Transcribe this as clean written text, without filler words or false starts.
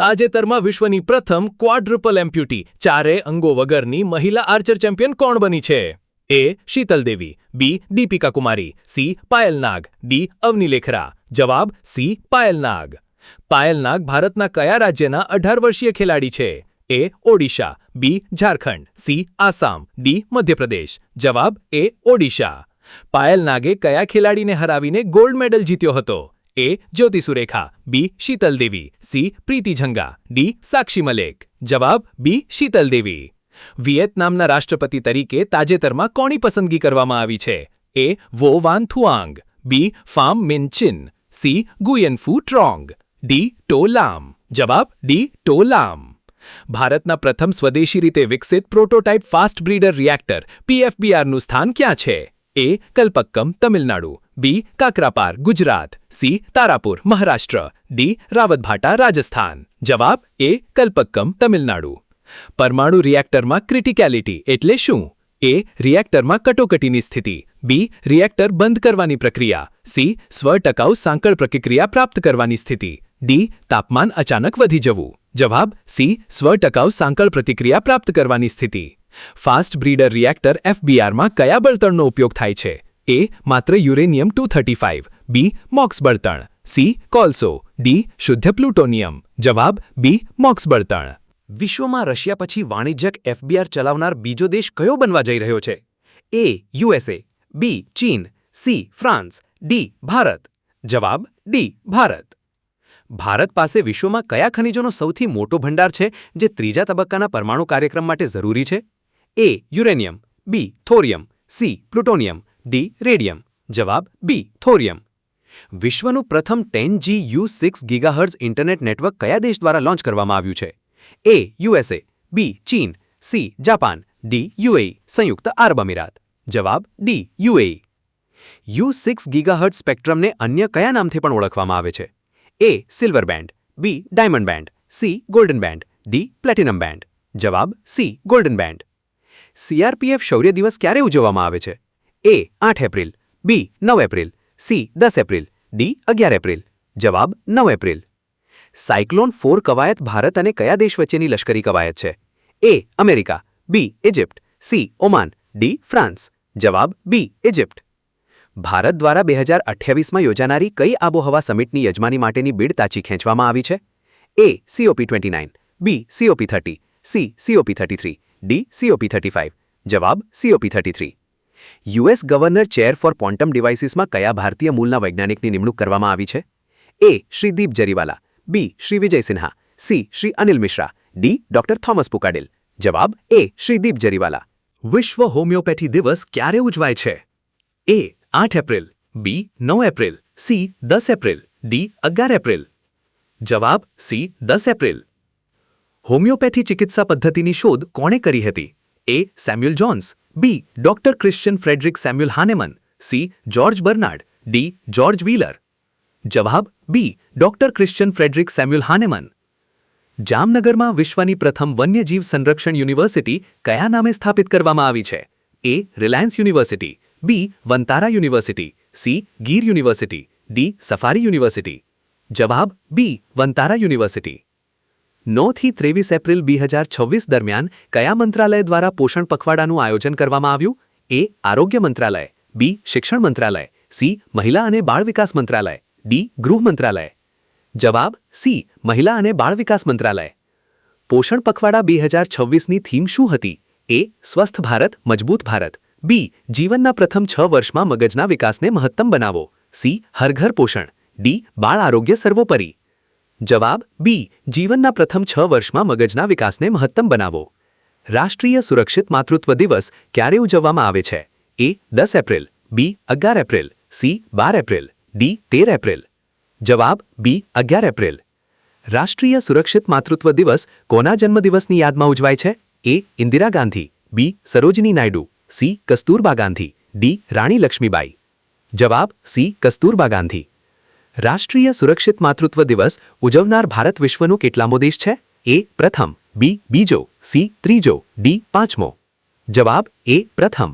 તાજેતરમાં વિશ્વની પ્રથમ ક્વાડ્રુપલ એમ્પ્યુટી ચારે અંગો વગરની મહિલા આર્ચર ચેમ્પિયન કોણ બની છે? એ. શીતલ દેવી, બી. દીપિકા કુમારી, સી. પાયલ નાગ, ડી. અવની લેખરા. જવાબ સી. પાયલ નાગ. પાયલ નાગ ભારતના કયા રાજ્યના 18 વર્ષીય ખેલાડી છે? એ. ઓડિશા, બી. ઝારખંડ, સી. આસામ, ડી. મધ્યપ્રદેશ. જવાબ એ. ઓડિશા. પાયલ નાગે કયા ખેલાડીને હરાવીને ગોલ્ડ મેડલ જીત્યો હતો? એ. જ્યોતિ સુરેખા, બી. શીતલ દેવી, સી. પ્રીતિ ઝંગા, ડી. સાક્ષી મલેક. જવાબ બી. શીતલ દેવી. વિયેતનામના રાષ્ટ્રપતિ તરીકે તાજેતરમાં કોની પસંદગી કરવામાં આવી છે? A. Vo Van Thuong, B. Pham Minh Chinh, C. Nguyen Phu Trong, D. To Lam. જવાબ ડી. To Lam. ભારતના પ્રથમ સ્વદેશી રીતે વિકસિત પ્રોટોટાઇપ ફાસ્ટ બ્રીડર રિએક્ટર PFBRનું સ્થાન ક્યાં છે? A. Kalpakkam, Tamil Nadu, B. Kakrapar, Gujarat, C. Tarapur, Maharashtra, D. Rawatbhata, Rajasthan. જવાબ એ. કલ્પક્કમ, તમિલનાડુ. પરમાણુ રિએક્ટરમાં ક્રિટિકેલિટી એટલે શું? એ. રિએક્ટરમાં કટોકટીની સ્થિતિ, બી. રિએક્ટર બંધ કરવાની પ્રક્રિયા, સી. સ્વટકાઉ સાંકળ પ્રતિક્રિયા પ્રાપ્ત કરવાની સ્થિતિ, ડી. તાપમાન અચાનક વધી જવું. જવાબ સી. સ્વટકાઉ સાંકળ પ્રતિક્રિયા પ્રાપ્ત કરવાની સ્થિતિ. ફાસ્ટ બ્રીડર રિએક્ટર FBRમાં કયા બળતણનો ઉપયોગ થાય છે? એ. માત્ર યુરેનિયમ 235, બી. મોક્સ બળતણ, સી. કોલસો, ડી. શુદ્ધ પ્લુટોનિયમ. જવાબ બી. મોક્સ બળતણ. વિશ્વમાં રશિયા પછી વાણિજ્યક FBR ચલાવનાર બીજો દેશ કયો બનવા જઈ રહ્યો છે? એ. USA, બી. ચીન, સી. France, D. ભારત. જવાબ ડી. ભારત. ભારત પાસે વિશ્વમાં કયા ખનિજોનો સૌથી મોટો ભંડાર છે જે ત્રીજા તબક્કાના પરમાણુ કાર્યક્રમ માટે જરૂરી છે? A. Uranium, B. Thorium, C. Plutonium, D. Radium. જવાબ બી. થોરિયમ. વિશ્વનું પ્રથમ 10G U6 gigahertz internet network કયા દેશ દ્વારા લોન્ચ કરવામાં આવ્યું છે? એ. USA, બી. ચીન, સી. Japan, D. UAE, સંયુક્ત આરબ અમીરાત. જવાબ ડી. UAE. U6 ગીગાહર્ટ્ઝ સ્પેક્ટ્રમને અન્ય કયા નામથી પણ ઓળખવામાં આવે છે? A. Silver band, B. Diamond band, C. Golden band, D. Platinum band. જવાબ સી. Golden band. CRPF શૌર્ય દિવસ ક્યારે ઉજવવામાં આવે છે? A. 8 April, B. 9 April, C. 10 April, D. 11 April. જવાબ 9 એપ્રિલ. સાયક્લોન 4 કવાયત ભારત અને કયા દેશ વચ્ચેની લશ્કરી કવાયત છે? A. America, B. Egypt, C. Oman, D. France. જવાબ બી. ઇજિપ્ત. ભારત દ્વારા 2028માં યોજાનારી કઈ આબોહવા સમિટની યજમાની માટેની બિડ તાચી ખેંચવામાં આવી છે? A. COP29, B. COP30, C. COP33, D. COP35. જવાબ COP33. US governor chair for quantum ડિવાઇસીસમાં કયા ભારતીય મૂળના વૈજ્ઞાનિકની નિમણૂક કરવામાં આવી છે? A. Shri Deep Jariwala, B. Shri Vijay Sinha, C. Shri Anil Mishra, D. Doctor Thomas Pukadil. જવાબ એ. શ્રી દીપ જરીવાલા. વિશ્વ હોમિયોપેથી દિવસ ક્યારે ઉજવાય છે? A. 8 April, B. 9 April, C. 10 April, D. 11 April. જવાબ સી. 10 એપ્રિલ. હોમિયોપેથી ચિકિત્સા પદ્ધતિની શોધ કોણે કરી હતી? A. Samuel Jones, B. Doctor Christian Frederick Samuel Hahnemann, C. George Bernard, D. George Wheeler. જવાબ B. Doctor Christian Frederick Samuel Hahnemann. જામનગરમાં વિશ્વની પ્રથમ વન્યજીવ સંરક્ષણ યુનિવર્સિટી કયા નામે સ્થાપિત કરવામાં આવી છે? A. Reliance university, B. Vantara university, C. Gir university, D. Safari university. જવાબ બી. વંતારા યુનિવર્સિટી. 9 થી 23 એપ્રિલ 2026 દરમિયાન કયા મંત્રાલય દ્વારા પોષણ પખવાડાનું આયોજન કરવામાં આવ્યું? એ. આરોગ્ય મંત્રાલય, બી. શિક્ષણ મંત્રાલય, સી. મહિલા અને બાળ વિકાસ મંત્રાલય, ડી. ગૃહ મંત્રાલય. જવાબ સી. મહિલા અને બાળ વિકાસ મંત્રાલય. પોષણ પખવાડા 2026ની થીમ શું હતી? એ. સ્વસ્થ ભારત, મજબૂત ભારત, બી. જીવનના પ્રથમ 6 વર્ષમાં મગજના વિકાસને મહત્તમ બનાવો, સી. હર ઘર પોષણ, ડી. બાળ આરોગ્ય સર્વોપરી. જવાબ બી. જીવનના પ્રથમ 6 વર્ષમાં મગજના વિકાસને મહત્તમ બનાવો. રાષ્ટ્રીય સુરક્ષિત માતૃત્વ દિવસ ક્યારે ઉજવવામાં આવે છે? એ. 10 એપ્રિલ, બી. 11 April, C. 12 April, D. 13 April. જવાબ બી. 11 એપ્રિલ. રાષ્ટ્રીય સુરક્ષિત માતૃત્વ દિવસ કોના જન્મદિવસની યાદમાં ઉજવાય છે? એ. ઇન્દિરા ગાંધી, બી. સરોજની નાયડુ, સી. કસ્તુરબા ગાંધી, ડી. રાણી લક્ષ્મીબાઈ. જવાબ સી. કસ્તુરબા ગાંધી. રાષ્ટ્રીય સુરક્ષિત માતૃત્વ દિવસ ઉજવનાર ભારત વિશ્વનો કેટલામો દેશ છે? એ. પ્રથમ, બી. બીજો, સી. ત્રીજો, ડી. પાંચમો. જવાબ એ. પ્રથમ.